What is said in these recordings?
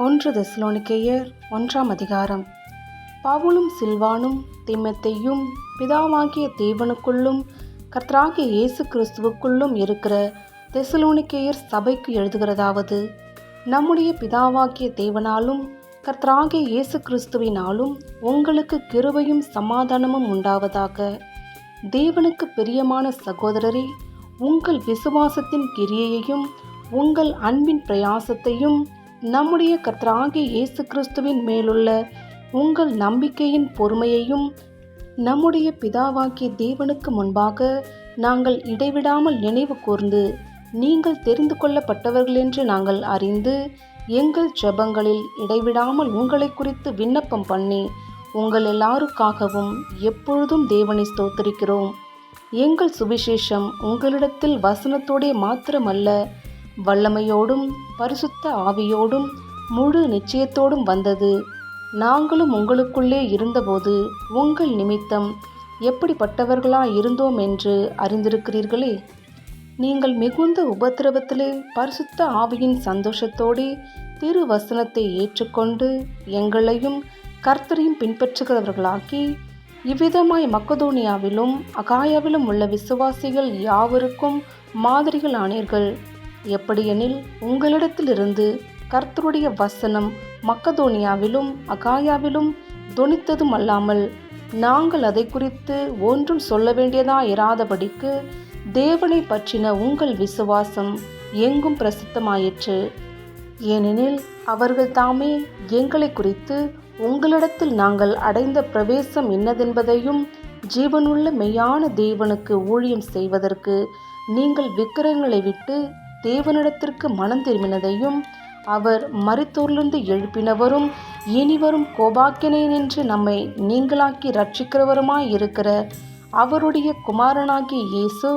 ஒன்று தெசலோனிக்கேயர் 1ஆம் அதிகாரம். பவுலும் சில்வானும் தீமோத்தேயும் பிதாவாகிய தேவனுக்குள்ளும் கர்த்தராகிய இயேசு கிறிஸ்துவுக்குள்ளும் இருக்கிற தெசலோனிக்கேயர் சபைக்கு எழுதுகிறதாவது, நம்முடைய பிதாவாகிய தேவனாலும் கர்த்தராகிய இயேசு கிறிஸ்துவினாலும் உங்களுக்கு கிருபையும் சமாதானமும் உண்டாவதாக. தேவனுக்கு பிரியமான சகோதரரே, உங்கள் விசுவாசத்தின் கிரியையையும் உங்கள் அன்பின் பிரயாசத்தையும் நம்முடைய கர்த்தராகிய இயேசு கிறிஸ்துவின் மேலுள்ள உங்கள் நம்பிக்கையின் பொறுமையையும் நம்முடைய பிதாவாகிய தேவனுக்கு முன்பாக நாங்கள் இடைவிடாமல் நினைவு கூர்ந்து, நீங்கள் தெரிந்து கொள்ளப்பட்டவர்கள் என்று நாங்கள் அறிந்து எங்கள் ஜெபங்களில் இடைவிடாமல் உங்களை குறித்து விண்ணப்பம் பண்ணி உங்கள் எல்லாருக்காகவும் எப்பொழுதும் தேவனை ஸ்தோத்திரிக்கிறோம். எங்கள் சுவிசேஷம் உங்களிடத்தில் வசனத்தோடே மாத்திரமல்ல, வல்லமையோடும் பரிசுத்த ஆவியோடும் முழு நிச்சயத்தோடும் வந்தது. நாங்களும் உங்களுக்குள்ளே இருந்தபோது உங்கள் நிமித்தம் எப்படிப்பட்டவர்களாய் இருந்தோம் என்று அறிந்திருக்கிறீர்களே. நீங்கள் மிகுந்த உபத்திரவத்திலே பரிசுத்த ஆவியின் சந்தோஷத்தோடே திரு வசனத்தை ஏற்றுக்கொண்டு எங்களையும் கர்த்தரையும் பின்பற்றுகிறவர்களாக்கி, இவ்விதமாய் மக்கதோனியாவிலும் அகாயாவிலும் உள்ள விசுவாசிகள் யாவருக்கும் மாதிரிகள் ஆனீர்கள். எப்படியெனில், உங்களிடத்திலிருந்து கர்த்தருடைய வசனம் மக்கதோனியாவிலும் அகாயாவிலும் தொனித்ததும் அல்லாமல், நாங்கள் அதை குறித்து ஒன்றும் சொல்ல வேண்டியதாயிராதபடிக்கு தேவனை பற்றின உங்கள் விசுவாசம் எங்கும் பிரசித்தமாயிற்று. ஏனெனில் அவர்கள் தாமே எங்களை குறித்து உங்களிடத்தில் நாங்கள் அடைந்த பிரவேசம் இன்னதென்பதையும், ஜீவனுள்ள மெய்யான தேவனுக்கு ஊழியம் செய்வதற்கு நீங்கள் விக்கிரகங்களை விட்டு தேவனிடத்திற்கு மனம் திரும்பினதையும், அவர் மரித்தோரிலிருந்து எழுப்பினவரும் இனிவரும் கோபாக்கினையினின்று நம்மை நீங்களாக்கி ரட்சிக்கிறவருமாய் இருக்கிற அவருடைய குமாரனாகிய இயேசு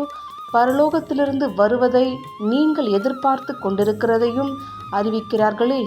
பரலோகத்திலிருந்து வருவதை நீங்கள் எதிர்பார்த்து கொண்டிருக்கிறதையும் அறிவிக்கிறார்களே.